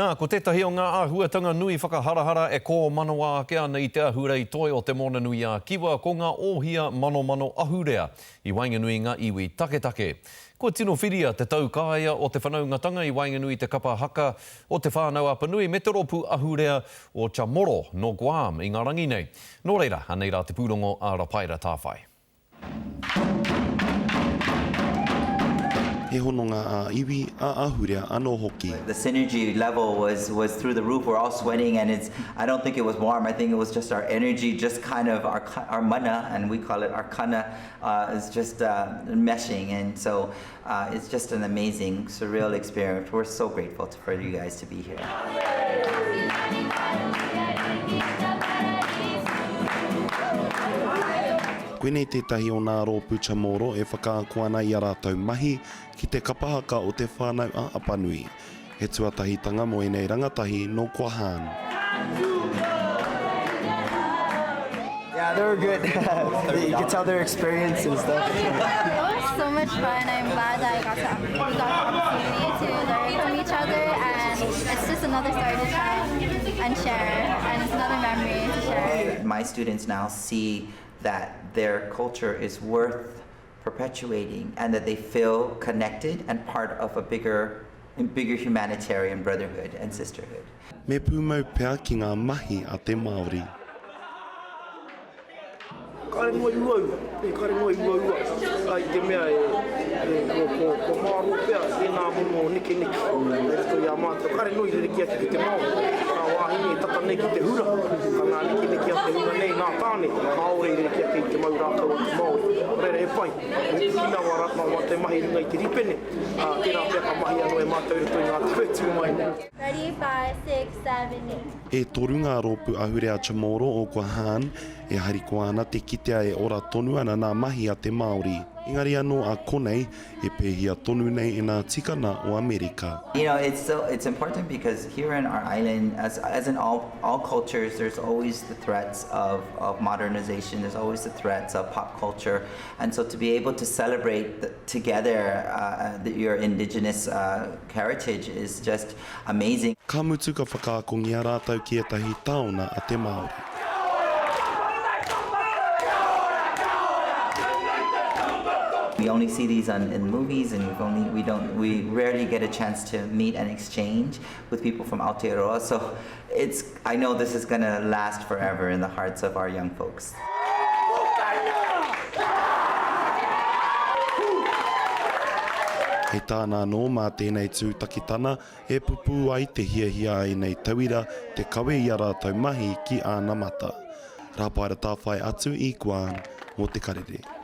Nā, ko tētahi o ngā āhuatanga nui whakaharahara e kō manawa ake ana i te ahurei toi o te mona nui a Kiwa ko ngā ohia mano ahurea i Wainganui ngā iwi take. Ko tino whiria te tau kāia o te whanaungatanga i Wainganui te kapa haka o te whānau apanui me te ropu ahurea o Chamorro no Guam i ngā rangi nei. Nō reira, anei rā te pūrongo a Rapaira Tāwhai. He hononga a iwi a ahurea anō hoki. The synergy level was through the roof. We're all sweating, and I don't think it was warm. I think it was just our energy, just kind of our mana, and we call it our kana, is just meshing, and so it's just an amazing, surreal experience. We're so grateful for you guys to be here. Koenei tētahi o nā rōpū Chamorro e whakaakoana i a rātou mahi ki te kapahaka o te whānau a Apanui. He tuatahitanga mo enei rangatahi no Guam. Yeah, they were good. You could tell their experience and stuff. It was so much fun. I'm glad that we got the opportunity to learn from each other, and it's just another story to tell and share, and it's another memory to share. My students now see that their culture is worth perpetuating and that they feel connected and part of a bigger humanitarian brotherhood and sisterhood. Me pūmau pea ki ngā mahi a te Māori. Kare ngoi ua. Ai te mea ko māro pea e nā mono niki. Ko ia mātou kare ngoi riki ake ki te Māori. Ka wāhine tata nei ki te hura. Ka ngā niki a te hura nei ngā tāne. Māori riki ake ki te mau rākau a te Māori. Rere e pai. Me tina wa ratma wa te mahi ngai te ripene. Tērā pea ka mahi anō e mātou i ngā tuetu mai. Ready, 5, 6, 7, 8. E toru ngā rōpū ahurea Chamorro o Guam e harikoana te kitea e ora tonu ana nā mahi a te Māori. Engari anō a konei e pēhia tonu nei e nā tikana o Amerika. You know, it's important because here in our island, as in all cultures, there's always the threats of modernization. There's always the threats of pop culture, and so to be able to celebrate together your indigenous heritage is just amazing. Ka mutu ka whakaakongi a rātou ki etahi taona a te Māori. We only see these in movies, and we rarely get a chance to meet and exchange with people from Aotearoa. So I know this is going to last forever in the hearts of our young folks. Hei tāna anō mā tēnei tūtakitana e pupu ai te hiahia ai nei tauira te kawe i a rātou mahi ki āna mata. Rapaira Tāwhai atu i Guam mō te karere.